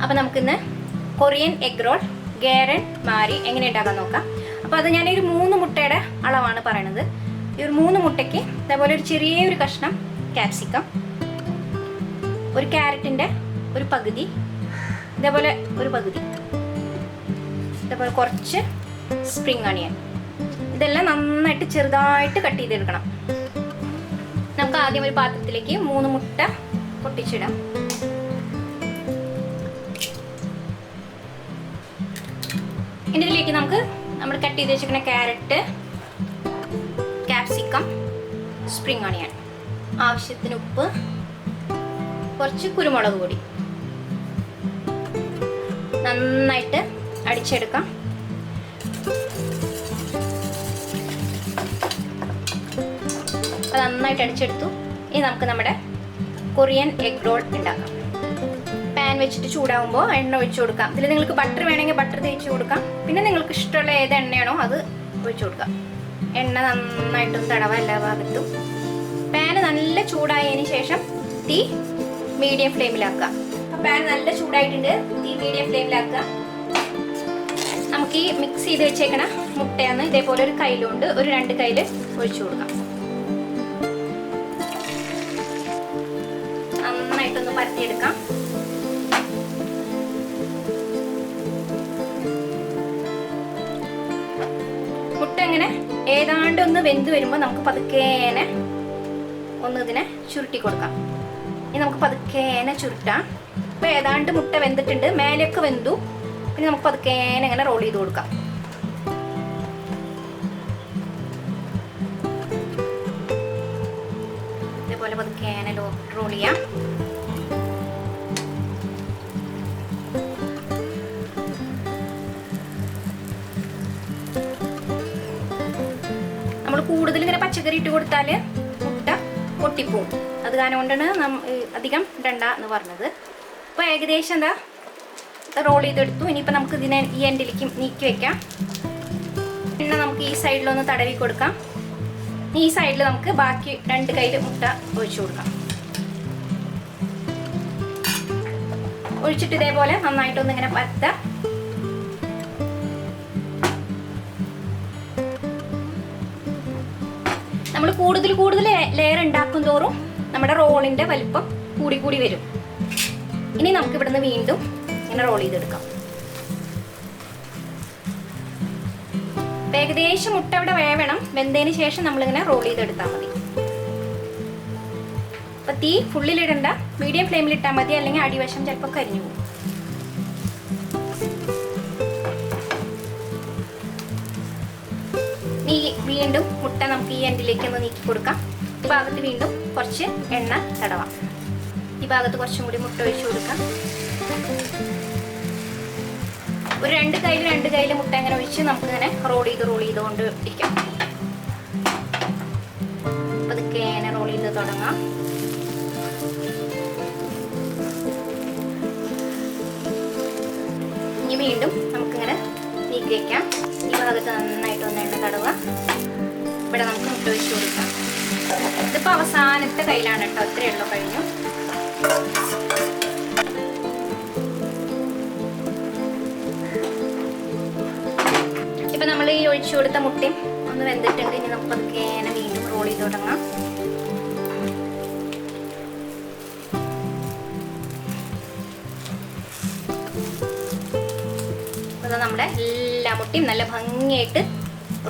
അപ്പോൾ നമുക്കിന്ന് Korean egg role ഗേറൻ മാരി എങ്ങനെ ഉണ്ടാക്കാൻ നോക്കാം. അപ്പോൾ അത് ഞാനൊരു 3 മുട്ടയുടെ അളവാണ് പറയണത്. ഈ ഒരു 3 മുട്ടയ്ക്ക് ഇതേപോലെ ഒരു ചെറിയൊരു കഷ്ണം ക്യാപ്സിക്കം, ഒരു ക്യാരറ്റിൻ്റെ ഒരു പകുതി, ഇതേപോലെ ഒരു പകുതി, ഇതേപോലെ കുറച്ച് സ്പ്രിംഗ് അണിയൻ, ഇതെല്ലാം നന്നായിട്ട് ചെറുതായിട്ട് കട്ട് ചെയ്തെടുക്കണം. നമുക്ക് ആദ്യം ഒരു പാത്രത്തിലേക്ക് 3 മുട്ട പൊട്ടിച്ചിടാം. ഇനി ഇതിലേക്ക് നമുക്ക് നമ്മൾ കട്ട് ചെയ്ത് വെച്ചിരിക്കുന്ന ക്യാരറ്റ്, ക്യാപ്സിക്കം, സ്പ്രിംഗ് ഓണിയൻ, ആവശ്യത്തിന് ഉപ്പ്, കുറച്ച് കുരുമുളക് പൊടി നന്നായിട്ട് അടിച്ചെടുക്കാം. അത് നന്നായിട്ട് അടിച്ചെടുത്തു. ഇനി നമുക്ക് നമ്മുടെ കൊറിയൻ എഗ് റോൾ ഉണ്ടാക്കാം. പാൻ വെച്ചിട്ട് ചൂടാകുമ്പോൾ എണ്ണ ഒഴിച്ചു കൊടുക്കാം. ഇതിൽ നിങ്ങൾക്ക് ബട്ടർ വേണമെങ്കിൽ ബട്ടർ തേച്ച് കൊടുക്കാം. പിന്നെ നിങ്ങൾക്ക് ഇഷ്ടമുള്ള ഏത് എണ്ണയാണോ അത് ഒഴിച്ചു കൊടുക്കാം. എണ്ണ നന്നായിട്ടൊന്ന് തടവാം എല്ലാ ഭാഗത്തും. പാൻ നല്ല ചൂടായതിന് ശേഷം തീ മീഡിയം ഫ്ലെയിമിലാക്കുക. പാൻ നല്ല ചൂടായിട്ടുണ്ട്, തീ മീഡിയം ഫ്ലെയിമിലാക്കുക. നമുക്ക് ഈ മിക്സ് ചെയ്ത് വെച്ചേക്കണ മുട്ടയാണ് ഇതേപോലെ ഒരു കയ്യിലുണ്ട്, ഒരു 2 കയ്യിൽ ഒഴിച്ചു കൊടുക്കാം. നന്നായിട്ടൊന്ന് പരത്തിയെടുക്കാം. മുട്ട ഇങ്ങനെ ഏതാണ്ട് ഒന്ന് വെന്ത് വരുമ്പോൾ നമുക്ക് പതുക്കേനെ ഒന്ന് ഇതിനെ ചുരുട്ടി കൊടുക്കാം. ഇനി നമുക്ക് പതുക്കേനെ ചുരുട്ടാം. ഇപ്പോൾ ഏതാണ്ട് മുട്ട വെന്തിട്ടുണ്ട്, മേലെയൊക്കെ വെന്തു. പിന്നെ നമുക്ക് പതുക്കേനെ ഇങ്ങനെ റോൾ ചെയ്ത് കൊടുക്കാം. ഇതേപോലെ പതുക്കേനെ റോൾ ചെയ്യാം. കൂടുതൽ ഇങ്ങനെ പച്ചക്കറി ഇട്ട് കൊടുത്താൽ മുട്ട പൊട്ടിപ്പോവും. അത് കാരണം കൊണ്ടാണ് അധികം ഇടണ്ട എന്ന് പറഞ്ഞത്. അപ്പോൾ ഏകദേശം എന്താ റോൾ ചെയ്തെടുത്തു. ഇനിയിപ്പോൾ നമുക്ക് ഇതിനെ ഈ എൻഡിലേക്ക് നീക്കി വെക്കാം. പിന്നെ നമുക്ക് ഈ സൈഡിലൊന്ന് തടവി കൊടുക്കാം. ഈ സൈഡിൽ നമുക്ക് ബാക്കി 2 കയ്യിൽ മുട്ട ഒഴിച്ചു കൊടുക്കാം. ഒഴിച്ചിട്ട് ഇതേപോലെ നന്നായിട്ടൊന്ന് ഇങ്ങനെ പരത്താം. നമ്മൾ കൂടുതൽ ലെയർ ഉണ്ടാക്കും തോറും നമ്മുടെ റോളിന്റെ വലിപ്പം കൂടി വരും. ഇനി നമുക്ക് ഇവിടുന്ന് വീണ്ടും ഇങ്ങനെ റോൾ ചെയ്തെടുക്കാം. ഏകദേശം മുട്ട ഇവിടെ വേവണം. വെന്തതിന് ശേഷം നമ്മളിങ്ങനെ റോൾ ചെയ്തെടുത്താൽ മതി. അപ്പൊ തീ ഫുള്ളിലിടണ്ട, മീഡിയം ഫ്ലെയിമിൽ ഇട്ടാൽ മതി, അല്ലെങ്കിൽ അടിവശം ചിലപ്പോൾ കരിഞ്ഞു പോകും. ഈ വീണ്ടും മുട്ട നമുക്ക് ഈ എൻഡിലേക്ക് ഒന്ന് നീക്കി കൊടുക്കാം. ഈ ഭാഗത്ത് വീണ്ടും കുറച്ച് എണ്ണ തടവാം. ഈ ഭാഗത്ത് കുറച്ചും കൂടി മുട്ട ഒഴിച്ചു കൊടുക്കാം. ഒരു 2 കയ്യിൽ മുട്ട ഇങ്ങനെ ഒഴിച്ച് നമുക്ക് ഇങ്ങനെ റോൾ ചെയ്തുകൊണ്ട് ഇരിക്കാം. പതുക്കെ ഇങ്ങനെ റോൾ ചെയ്ത് തുടങ്ങാം. ഇനി വീണ്ടും നമുക്കിങ്ങനെ നീക്കി വയ്ക്കാം. ഈ ഭാഗത്ത് നന്നായിട്ടൊന്ന് എണ്ണ തടവുക. ഇവിടെ നമുക്ക് മുട്ട ഒഴിച്ചു കൊടുക്കാം. ഇതിപ്പോൾ അവസാനത്തെ കയ്യിലാണ് കേട്ടോ, അത്രയേ ഉള്ളൂ, കഴിഞ്ഞു. ഇപ്പം നമ്മൾ ഈ ഒഴിച്ചു കൊടുത്ത മുട്ടയും ഒന്ന് വെന്തിട്ടുണ്ട്. ഇനി നമുക്ക് പതുക്കെ വീണ്ടും റോൾ ചെയ്ത് തുടങ്ങാം. നമ്മുടെ എല്ലാ മുട്ടയും നല്ല ഭംഗിയായിട്ട്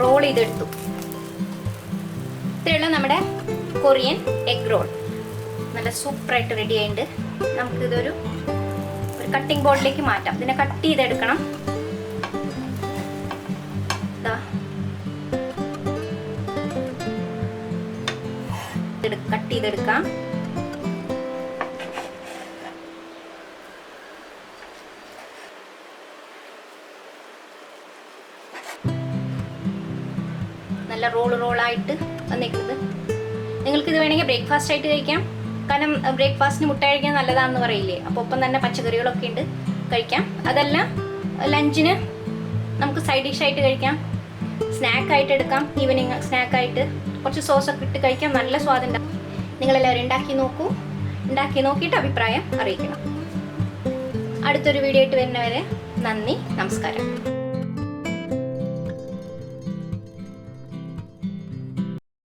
റോൾ ചെയ്തെടുത്തു. ഇത്രയുള്ള നമ്മുടെ കൊറിയൻ എഗ് റോൾ നല്ല സൂപ്പറായിട്ട് റെഡി ആയിട്ടുണ്ട്. നമുക്കിതൊരു കട്ടിംഗ് ബോർഡിലേക്ക് മാറ്റാം. ഇതിനെ കട്ട് ചെയ്തെടുക്കണം. കട്ട് ചെയ്തെടുക്കാം. നല്ല റോളായിട്ട് വന്നേക്കുന്നത്. നിങ്ങൾക്കിത് വേണമെങ്കിൽ ബ്രേക്ക്ഫാസ്റ്റ് ആയിട്ട് കഴിക്കാം. കാരണം ബ്രേക്ക്ഫാസ്റ്റിന് മുട്ട കഴിക്കാൻ നല്ലതാണെന്ന് പറയില്ലേ. അപ്പോൾ ഒപ്പം തന്നെ പച്ചക്കറികളൊക്കെ ഉണ്ട്, കഴിക്കാം. അതല്ല ലഞ്ചിന് നമുക്ക് സൈഡ് ഡിഷ് ആയിട്ട് കഴിക്കാം, സ്നാക്കായിട്ട് എടുക്കാം. ഈവനിങ് സ്നാക്കായിട്ട് കുറച്ച് സോസൊക്കെ ഇട്ട് കഴിക്കാം. നല്ല സ്വാദുണ്ടാകും. നിങ്ങളെല്ലാവരും ഉണ്ടാക്കി നോക്കൂ. ഉണ്ടാക്കി നോക്കിയിട്ട് അഭിപ്രായം അറിയിക്കണം. അടുത്തൊരു വീഡിയോ ആയിട്ട് വരുന്നവരെ നന്ദി, നമസ്കാരം.